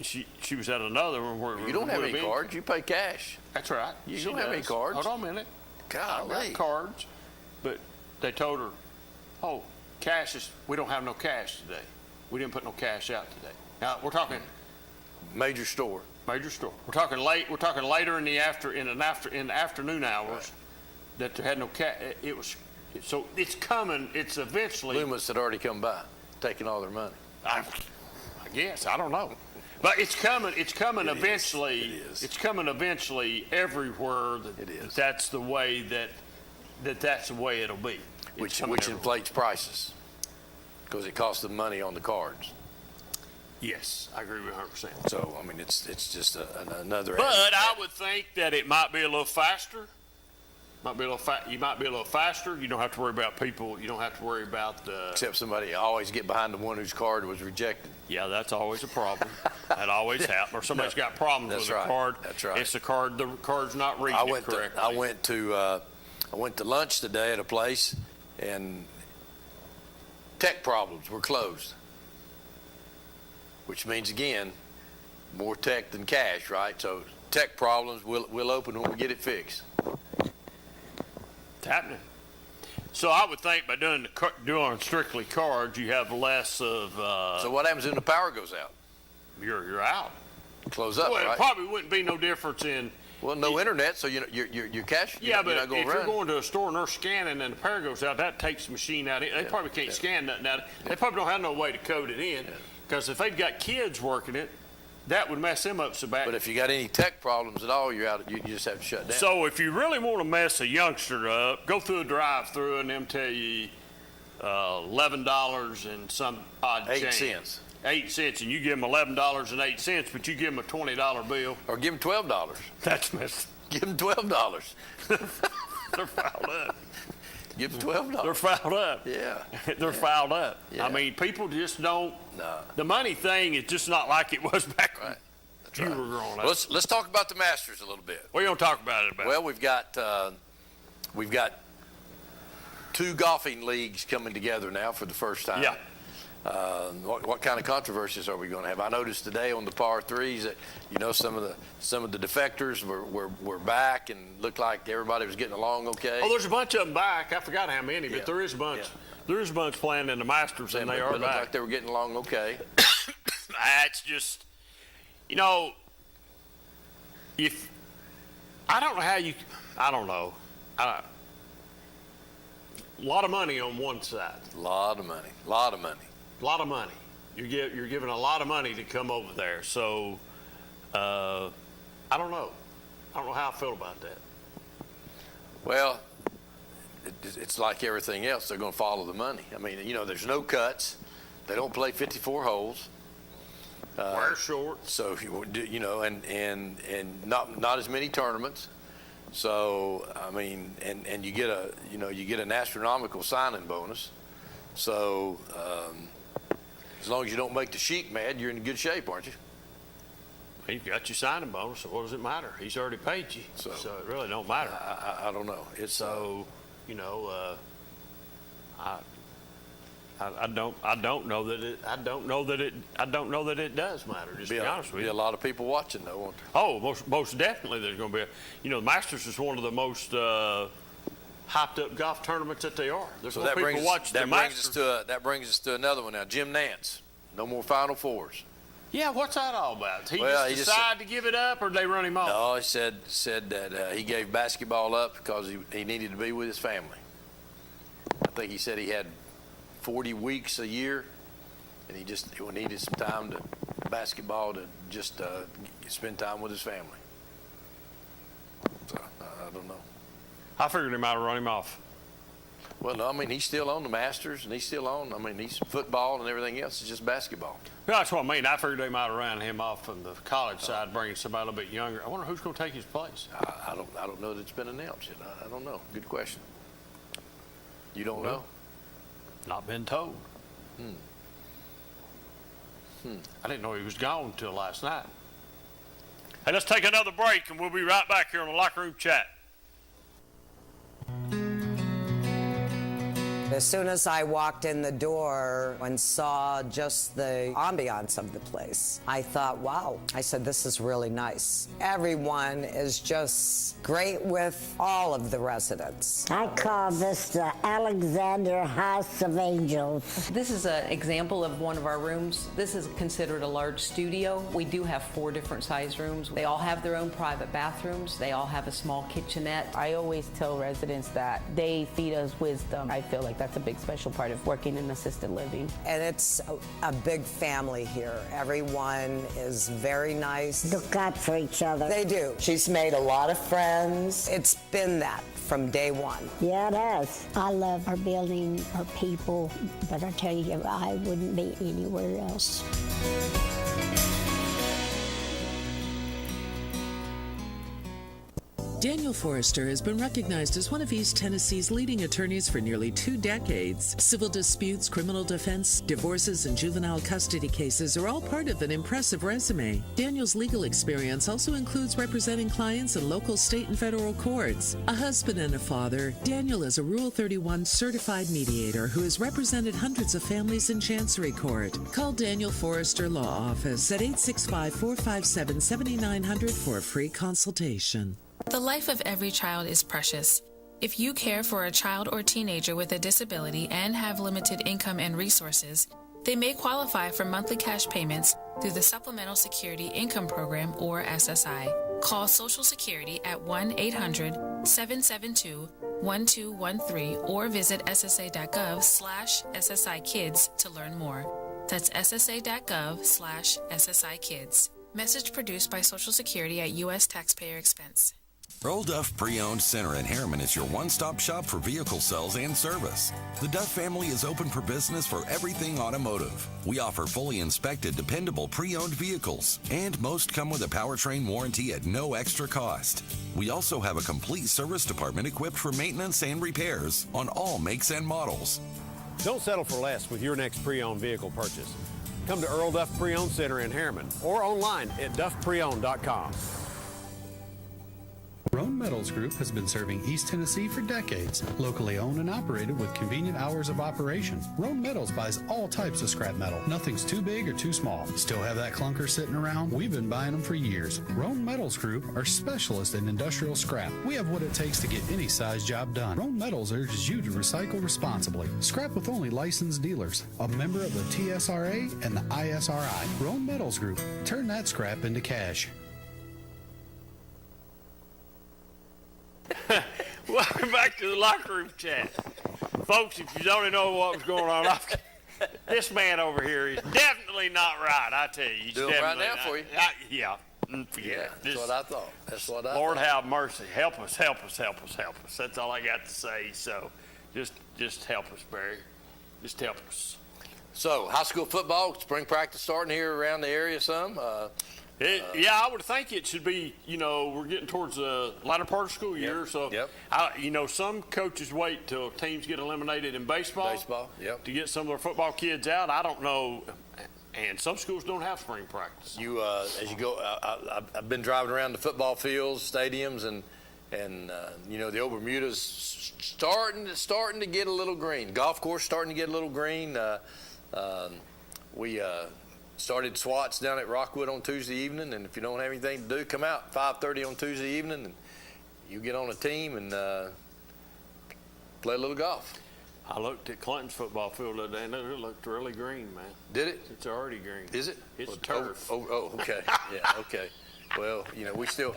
She was at another one where you don't have any cards. You pay cash. That's right. You don't have any cards. Hold on a minute. Golly. I got cards, but they told her, "Oh, we don't have no cash today. We didn't put no cash out today." Now we're talking major store. We're talking late. We're talking later in the afternoon hours that there had no cash. So it's coming. It's eventually. Loomis had already come by, taking all their money. I guess I don't know, but it's coming. It's coming eventually. It's coming eventually everywhere. That's the way that's the way it'll be. Which inflates prices because it costs them money on the cards. Yes, I agree with 100%. So, I mean, it's just another. But I would think that it might be a little faster. You might be a little faster. You don't have to worry about people. You don't have to worry about the. Except somebody always get behind the one whose card was rejected. Yeah, that's always a problem. That always happens. Or somebody's got problems with a card. That's right. It's the card. The card's not reading it correctly. I went to lunch today at a place, and tech problems were closed. Which means, again, more tech than cash, right? So tech problems we'll open when we get it fixed. It's happening. So I would think by doing strictly cards, you have less of. So what happens when the power goes out? You're out. Close up, well, right? It probably wouldn't be no difference in. Well, no internet, so your cash. Yeah, but you're not going if to run. you're going to a store and they're scanning and the power goes out, that takes the machine out. They probably can't scan nothing out. They probably don't have no way to code it in. Because if they've got kids working it, that would mess them up so bad. But if you got any tech problems at all, you're out. You just have to shut down. So if you really want to mess a youngster up, go through a drive-through and them tell you $11 and some odd change. 8 cents. 8 cents, and you give them $11.08, but you give them a $20 bill. Or give them $12. That's messed. Give them $12. They're fouled up. Give them $12. They're fouled up. Yeah. They're fouled up. Yeah. I mean, people just don't. No. The money thing is just not like it was back when you right. were growing up. Let's talk about the Masters a little bit. What are you going to talk about it about? Well, we've got 2 golfing leagues coming together now for the first time. Yeah. What kind of controversies are we going to have? I noticed today on the par 3s that some of the defectors were back and looked like everybody was getting along okay. Oh, there's a bunch of them back. I forgot how many, but there is a bunch. Yeah. There is a bunch playing in the Masters, and they are looked back. like they were getting along okay. It's just, if I don't know how you, I don't know. A lot of money on one side. A lot of money. You're giving a lot of money to come over there. So I don't know. I don't know how I feel about that. Well, it's like everything else. They're going to follow the money. I mean, there's no cuts. They don't play 54 holes. Wear shorts. So and not as many tournaments. So I mean, and you get an astronomical signing bonus. So as long as you don't make the Sheik mad, you're in good shape, aren't you? You've got your signing bonus, so what does it matter? He's already paid you, so it really don't matter. I don't know. It's so I don't know that it does matter. Just to be honest with you. Be a lot of people watching though, won't there? Oh, most definitely. There's going to be. The Masters is one of the most hyped up golf tournaments that they are. There's more people watching the Masters. That brings us to another one now. Jim Nance, no more Final Fours. Yeah, what's that all about? He decided to give it up, or did they run him off? No, he said that he gave basketball up because he needed to be with his family. I think he said he had 40 weeks a year, and he needed some time to basketball to just spend time with his family. So I don't know. I figured they might have run him off. Well, no, I mean, he's still on the Masters, and he's still on. I mean, he's football and everything else. It's just basketball. Well, that's what I mean. I figured they might have ran him off from the college side, bringing somebody a little bit younger. I wonder who's going to take his place. I don't know that it's been announced yet. I don't know. Good question. You don't know? Not been told. I didn't know he was gone until last night. Hey, let's take another break, and we'll be right back here on the Locker Room Chat. As soon as I walked in the door and saw just the ambiance of the place, I thought, wow. I said, this is really nice. Everyone is just great with all of the residents. I call this the Alexander House of Angels. This is an example of one of our rooms. This is considered a large studio. We do have 4 different size rooms. They all have their own private bathrooms. They all have a small kitchenette. I always tell residents that they feed us wisdom. I feel like that's a big special part of working in assisted living. And it's a big family here. Everyone is very nice. Look out for each other. They do. She's made a lot of friends. It's been that from day one. Yeah, it has. I love our building, our people, but I tell you, I wouldn't be anywhere else. Daniel Forrester has been recognized as one of East Tennessee's leading attorneys for nearly 2 decades. Civil disputes, criminal defense, divorces, and juvenile custody cases are all part of an impressive resume. Daniel's legal experience also includes representing clients in local, state, and federal courts. A husband and a father, Daniel is a Rule 31 certified mediator who has represented hundreds of families in Chancery Court. Call Daniel Forrester Law Office at 865-457-7900 for a free consultation. The life of every child is precious. If you care for a child or teenager with a disability and have limited income and resources, they may qualify for monthly cash payments through the Supplemental Security Income Program, or SSI. Call Social Security at 1-800-772-1213 or visit ssa.gov/SSI-Kids to learn more. That's ssa.gov/SSI-Kids. Message produced by Social Security at U.S. taxpayer expense. Earl Duff Pre-Owned Center in Harriman is your one-stop shop for vehicle sales and service. The Duff family is open for business for everything automotive. We offer fully inspected, dependable pre-owned vehicles, and most come with a powertrain warranty at no extra cost. We also have a complete service department equipped for maintenance and repairs on all makes and models. Don't settle for less with your next pre-owned vehicle purchase. Come to Earl Duff Pre-Owned Center in Harriman or online at duffpreowned.com. Roan Metals Group has been serving East Tennessee for decades. Locally owned and operated with convenient hours of operation. Roan Metals buys all types of scrap metal. Nothing's too big or too small. Still have that clunker sitting around? We've been buying them for years. Roan Metals Group are specialists in industrial scrap. We have what it takes to get any size job done. Roan Metals urges you to recycle responsibly. Scrap with only licensed dealers. A member of the TSRA and the ISRI. Roan Metals Group. Turn that scrap into cash. Welcome back to the Locker Room Chat. Folks, if you don't know what was going on, this man over here is definitely not right. I tell you, he's Do 'em right definitely now not- for you. Yeah. Yeah, that's what I thought. That's what I Lord thought. have mercy. Help us, help us, help us, help us. That's all I got to say. So just help us, Barry. Just help us. So, high school football, spring practice starting here around the area some. Yeah, I would think it should be, we're getting towards the latter part of school year. So, some coaches wait till teams get eliminated in baseball. To get some of their football kids out. I don't know. And some schools don't have spring practice. As you go, I've been driving around the football fields, stadiums, and the old Bermuda's starting to get a little green. Golf course starting to get a little green. We started SWATs down at Rockwood on Tuesday evening, and if you don't have anything to do, come out 5:30 on Tuesday evening, and you get on a team and play a little golf. I looked at Clinton's football field the other day, and it looked really green, man. Did it? It's already green. Is it? It's turf. Oh, okay. Yeah, okay. Well, we still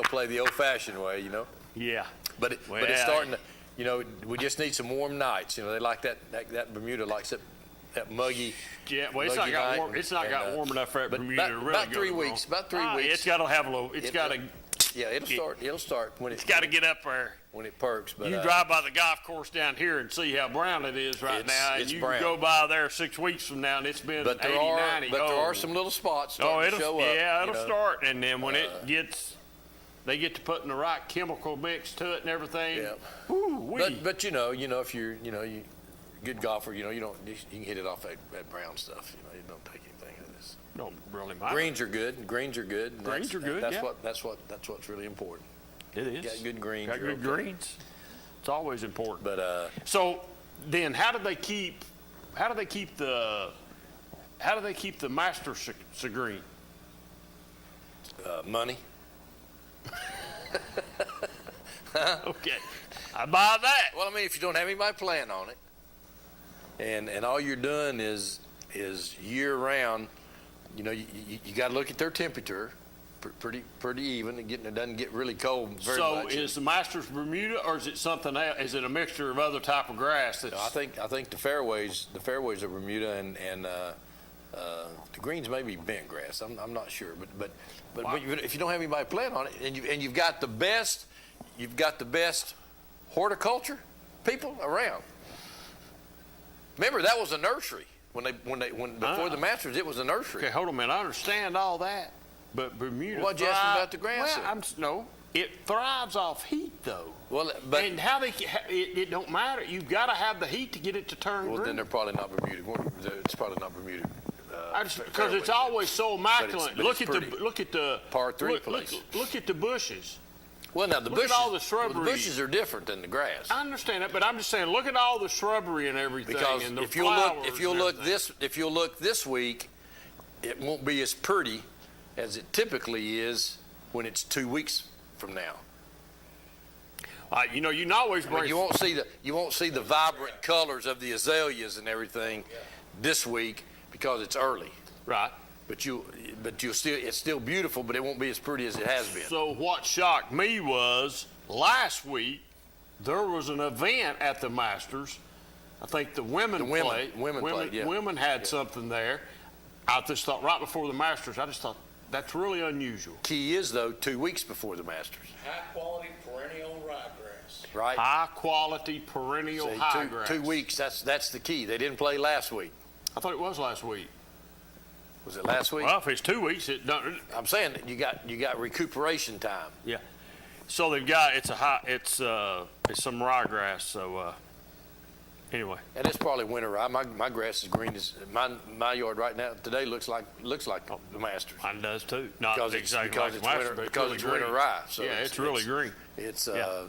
play the old-fashioned way, Yeah. But it's starting to, we just need some warm nights. They like that Bermuda likes that muggy. Yeah, well, it's not got warm. It's not got warm enough for that Bermuda to really about go 3 wrong. weeks. About 3 weeks. It's got to have a little. It's got to. Yeah, it'll start when it's got to get up there. When it perks. But you drive by the golf course down here and see how brown it is right now, and it's you brown. can go by there 6 weeks from now, and it's been 80, 90. But there are some little spots starting to show up. Yeah, it'll start, and then when it gets, they get to putting the right chemical mix to it and everything. Yeah. But if you're good golfer, you can hit it off that brown stuff. It don't take anything out of this. Don't really matter. Greens are good. Greens are good. That's what's really important. It is. Got good greens. Got good greens. It's always important. But so then, how do they keep the Masters so green? Money. Okay, I buy that. Well, if you don't have anybody playing on it, and all you're doing is year round, you got to look at their temperature. Pretty even. It doesn't get really cold very much. So is the Masters Bermuda, or is it something else? Is it a mixture of other type of grass? No, I think the fairways are Bermuda, and the greens may be bent grass. I'm not sure, but if you don't have anybody playing on it, and you've got the best horticulture people around. Remember, that was a nursery when before the Masters. It was a nursery. Okay, hold on a minute. I understand all that. But Bermuda. What'd you ask me about the grass? Well, it thrives off heat, though. Well, and how it don't matter. You've got to have the heat to get it to turn green. Well, then they're probably not Bermuda. It's probably not Bermuda. Because it's always so immaculate. But look at the par 3 place. Look at the bushes. Well, now look at all the shrubbery. Well, the bushes are different than the grass. I understand that, but I'm just saying, look at all the shrubbery and everything. Because and the if you'll look this week, it won't be as pretty as it typically is when it's 2 weeks from now. You can always bring. You won't see the vibrant colors of the azaleas and everything this week because it's early. Right. But you'll still, it's still beautiful, but it won't be as pretty as it has been. So what shocked me was last week there was an event at the Masters. I think the women played. Women had something there. I just thought right before the Masters, I just thought that's really unusual. Key is though 2 weeks before the Masters. High quality perennial ryegrass. Right. High quality perennial ryegrass. 2 weeks. That's the key. They didn't play last week. I thought it was last week. Was it last week? Well, if it's 2 weeks, it don't. I'm saying that you got recuperation time. Yeah. So they've got it's some ryegrass. So anyway. And it's probably winter rye. My grass is green as my yard right now today looks like the Masters. Mine does too. Not because exactly it's winter rye. So yeah, it's really green. It's now.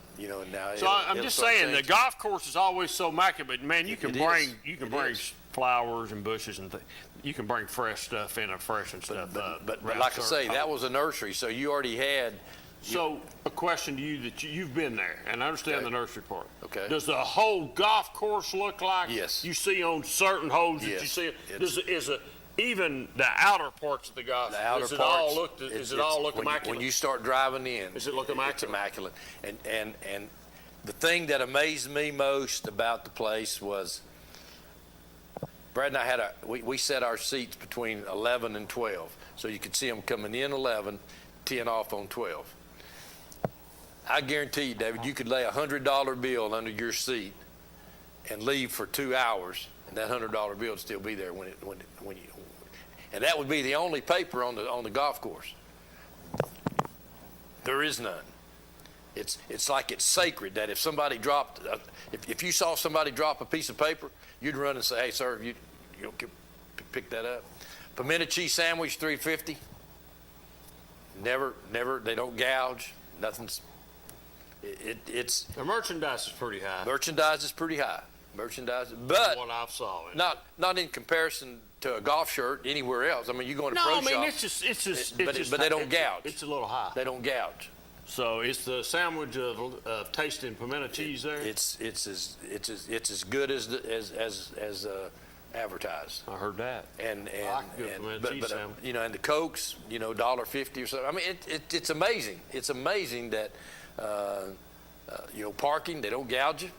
So I'm just saying the golf course is always so immaculate, but man, you can bring flowers and bushes and things. You can bring fresh stuff in, fresh and stuff. But like I say, that was a nursery, so you already had. So a question to you that you've been there, and I understand the nursery part. Okay. Does the whole golf course look like you see on certain holes that you see? Is it even the outer parts of the golf? The outer parts. Does it all look immaculate? When you start driving in, does it look immaculate? It's immaculate. And the thing that amazed me most about the place was Brad and I had we set our seats between 11 and 12, so you could see them coming in 11, 10 off on 12. I guarantee you, David, you could lay a $100 bill under your seat and leave for 2 hours, and that $100 bill would still be there when you. And that would be the only paper on the golf course. There is none. It's like it's sacred that if somebody dropped, if you saw somebody drop a piece of paper, you'd run and say, "Hey, sir, you pick that up." Pimento cheese sandwich, $3.50. Never. They don't gouge. Nothing's. It's. The merchandise is pretty high. Merchandise is pretty high. But what I saw. Not in comparison to a golf shirt anywhere else. I mean, you go in a pro shop. No, I mean it's just. But they don't gouge. It's a little high. They don't gouge. So it's the sandwich of tasting pimento cheese there. It's as good as advertised. I heard that. And cheese sandwich. You know, and the Cokes, you know, $1.50 or something. I mean, it's amazing. It's amazing that you know, parking, they don't gouge you.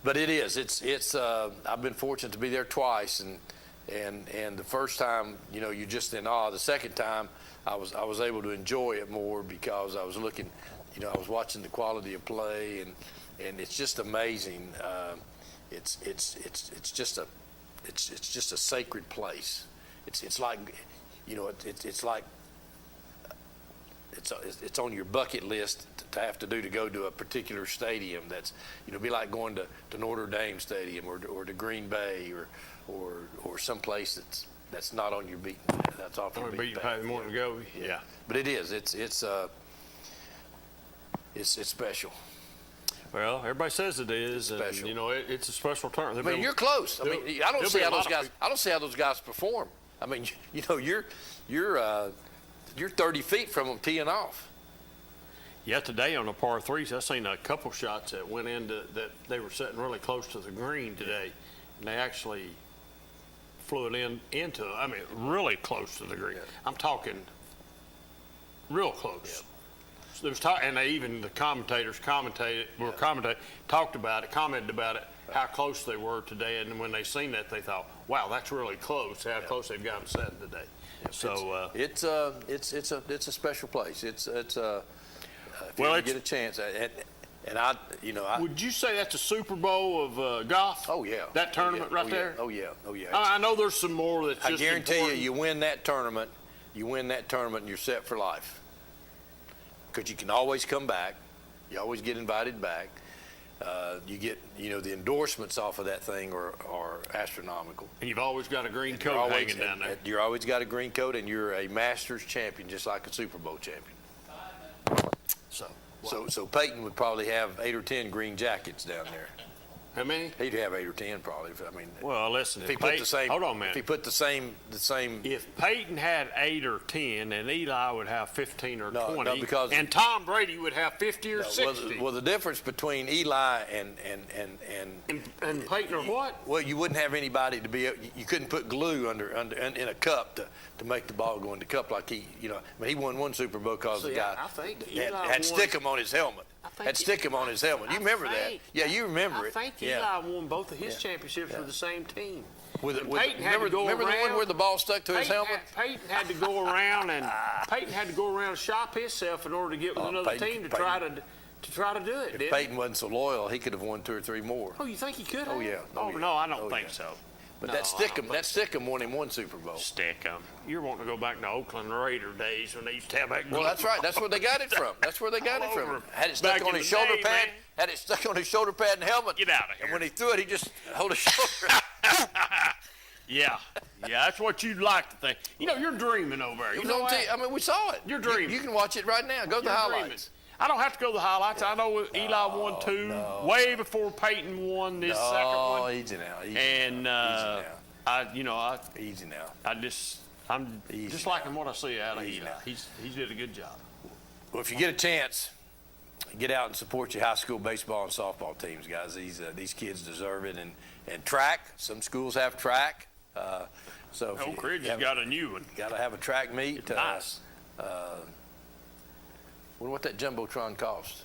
But it is. It's. I've been fortunate to be there twice, and the first time, you know, you're just in awe. The second time, I was able to enjoy it more because I was looking, you know, I was watching the quality of play, and it's just amazing. It's just a sacred place. It's like, you know, it's like it's on your bucket list to have to go to a particular stadium. That's, you know, be like going to Notre Dame Stadium or to Green Bay or someplace that's not on your beaten path. That's off your beaten path. More to go. Yeah. But it is. It's special. Well, everybody says it is, special. And you know it's a special turn. I mean, you're close. I mean, I don't see how those guys. I don't see how those guys perform. I mean, you know, you're 30 feet from them teeing off. Yeah, today on the par threes, I seen a couple shots that went into that they were sitting really close to the green today, and they actually flew it into. I mean, really close to the green. Yeah. I'm talking real close. Yeah. So there was and they even the commentators commented about it, how close they were today, and when they seen that, they thought, wow, that's really close. How close they've got them setting today. So it's a special place. If you get a chance, and I would you say that's a Super Bowl of golf? Oh yeah, that tournament there. Oh yeah. I know there's some more that's just. I guarantee important. you win that tournament, and you're set for life. Because you can always come back, you always get invited back. You get, you know, the endorsements off of that thing are astronomical. And you've always got a green coat hanging down there. You're always got a green coat, and you're a Masters champion, just like a Super Bowl champion. So Peyton would probably have 8 or 10 green jackets down there. How many? He'd have 8 or 10 probably. I mean, well, listen. If he put the same, hold on, man. If he put the same. If Peyton had 8 or 10, and Eli would have 15 or 20, no, because and Tom Brady would have 50 or 60. Well, the difference between Eli and Peyton or what? Well, you wouldn't have anybody to be. You couldn't put glue under in a cup to make the ball go in the cup like he. You know, I mean, he won one Super Bowl because the guy had Stickum on his helmet. Had Stickum on his helmet. You remember that? Yeah, you remember it. I think Eli won both of his championships with the same team. Peyton had to go around. Remember the one where the ball stuck to his helmet? Peyton had to go around and shop himself in order to get with another team to try to do it. If Peyton wasn't so loyal, he could have won 2 or 3 more. Oh, you think he could have? Oh yeah. No, I don't think so. But that Stickum won him 1 Super Bowl. Stickum. You're wanting to go back to Oakland Raider days when they used to have that. Well, that's right. That's where they got it from. Had it stuck on his shoulder pad. Man. Had it stuck on his shoulder pad and helmet. Get out of here. And when he threw it, he just held his shoulder. Yeah, that's what you'd like to think. You know, you're dreaming over there. You know what? I mean, we saw it. You're dreaming. You can watch it right now. Go to the highlights. Dreaming. I don't have to go to the highlights. I know Eli won 2 way before Peyton won this second one. Oh, easy now. Easy now. Easy now. I'm just liking what I see out of Eli. He's did a good job. Well, if you get a chance, get out and support your high school baseball and softball teams, guys. These kids deserve it. And track. Some schools have track. So Oak Ridge has got a new one. Got to have a track meet. It's nice. Wonder what that jumbotron cost.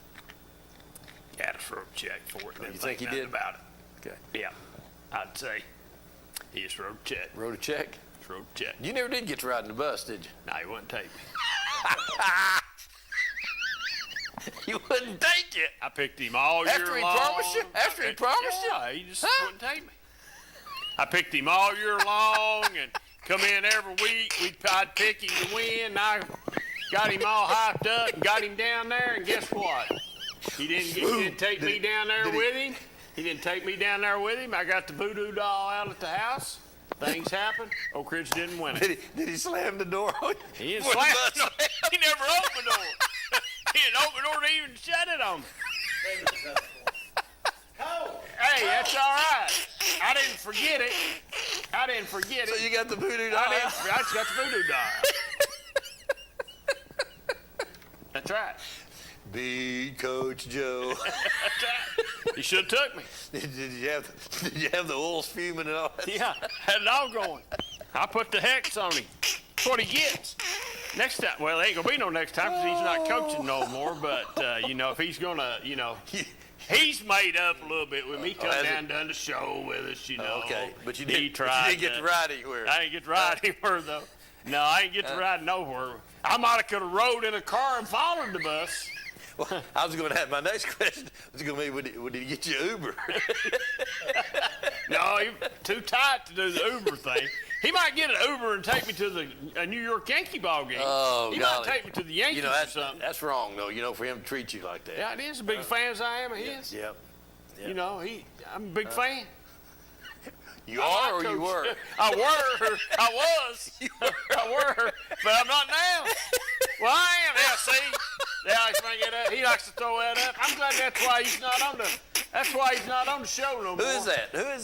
Got to throw a check for it. You think he did about it? Okay. Yeah, I'd say. He just wrote a check. Wrote a check? Just wrote a check. You never did get to ride in the bus, did you? No, he wouldn't take me. You wouldn't take it. I picked him all year long. After he promised you? After he promised you? Yeah, he just wouldn't take me. I picked him all year long and come in every week. I'd pick him to win. And I got him all hyped up and got him down there. And guess what? He didn't take me down there with him. He didn't take me down there with him. I got the voodoo doll out at the house. Things happened. Oak Ridge didn't win it. Did he slam the door on you? He didn't slam the door. He never opened the door. He didn't open the door to even shut it on me. Hey, that's all right. I didn't forget it. So you got the voodoo doll? I just got the voodoo doll. That's right. Be Coach Joe. That's right. He should have took me. Did you have the oils fuming and all that? Yeah, had it all going. I put the hex on him. That's what he gets. Next time, well, there ain't gonna be no next time because he's not coaching no more. But if he's gonna, he's made up a little bit with me. Come down and done the show with us, Okay, but you He didn't get to ride anywhere. I didn't get to ride anywhere though. No, I didn't get to ride nowhere. I might have could have rode in a car and followed the bus. Well, I was going to have my next question was going to be, would he get you Uber? No, he's too tight to do the Uber thing. He might get an Uber and take me to a New York Yankee ball game. Oh, he golly. might take me to the Yankees or something. That's wrong, though, for him to treat you like that. Yeah, it is. A big fan as I am of his. Yep. I'm a big fan. You are or you were? I was. I were, but I'm not now. Well, I am. Yeah, see? He likes to throw that up. I'm glad that's why he's not on the show no more. Who is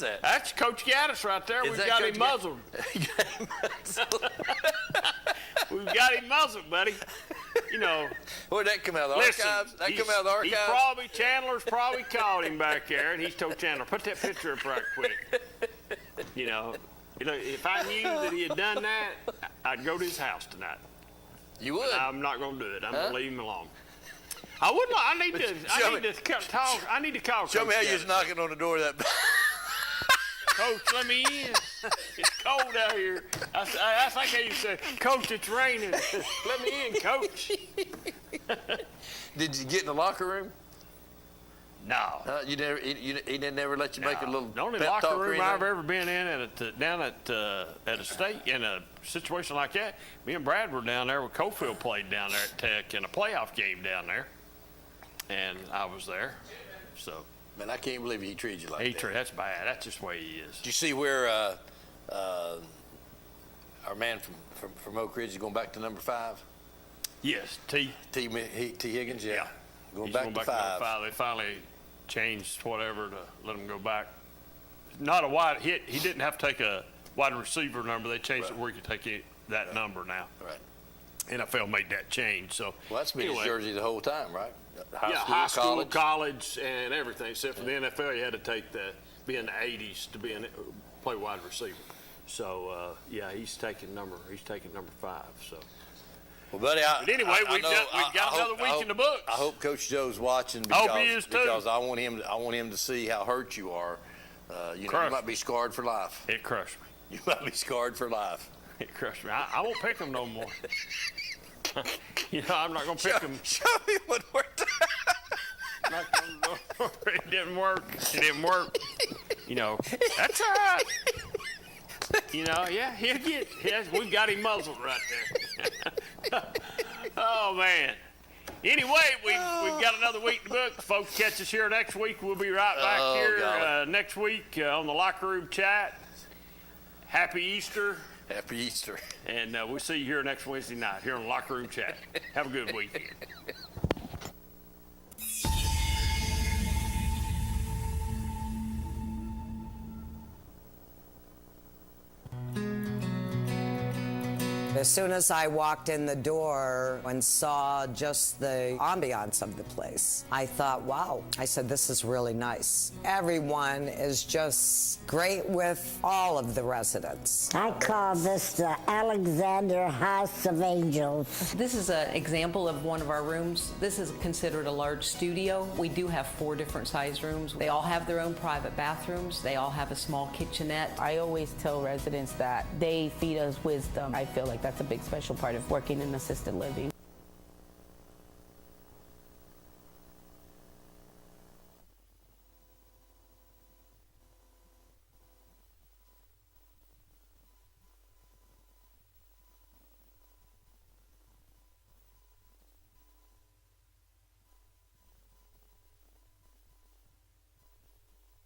that? That's Coach Gaddis right there. We've got him muzzled. We've got him muzzled, buddy. Where'd that come out of the archives? Chandler's probably called him back there, and he's told Chandler, put that picture up right quick. If I knew that he had done that, I'd go to his house tonight. You would? I'm not going to do it. I'm going to leave him alone. I would not. I need to call. Show me how you're knocking on the door of that. Coach, let me in. It's cold out here. I think how you said, Coach, it's raining. Let me in, Coach. Did you get in the locker room? No. He didn't never let you make a little. The only pep locker talk room I've ever been in down at a state in a situation like that. Me and Brad were down there when Cofield played down there at Tech in a playoff game down there, and I was there. So. Man, I can't believe he treated you like that. That's bad. That's just the way he is. Did you see where our man from Oak Ridge is going back to number 5? Yes, T. Higgins, yeah. Going back to 5. They finally changed whatever to let him go back. Not a wide hit. He didn't have to take a wide receiver number. They changed it where he could take that number now. Right. NFL made that change. So. Well, that's been his jersey the whole time, right? High school, college, and everything. Except for the NFL, you had to be in the 80s to play wide receiver. So he's taking number 5. So. Well, buddy, we've got another week in the books. I hope Coach Joe's watching because I want him to see how hurt you are. You might be scarred for life. It crushed me. You might be scarred for life. It crushed me. I won't pick him no more. I'm not going to pick him. Show me what worked. It didn't work. That's all right. He'll get. We got him muzzled right there. Oh man. Anyway, we've got another week to book. Folks, catch us here next week. We'll be right back here next week on the Locker Room Chat. Happy Easter. Happy Easter. And we'll see you here next Wednesday night here on the Locker Room Chat. Have a good weekend. As soon as I walked in the door and saw just the ambiance of the place, I thought, wow. I said, this is really nice. Everyone is just great with all of the residents. I call this the Alexander House of Angels. This is an example of one of our rooms. This is considered a large studio. We do have 4 different size rooms. They all have their own private bathrooms. They all have a small kitchenette. I always tell residents that they feed us wisdom. I feel like that's a big special part of working in assisted living.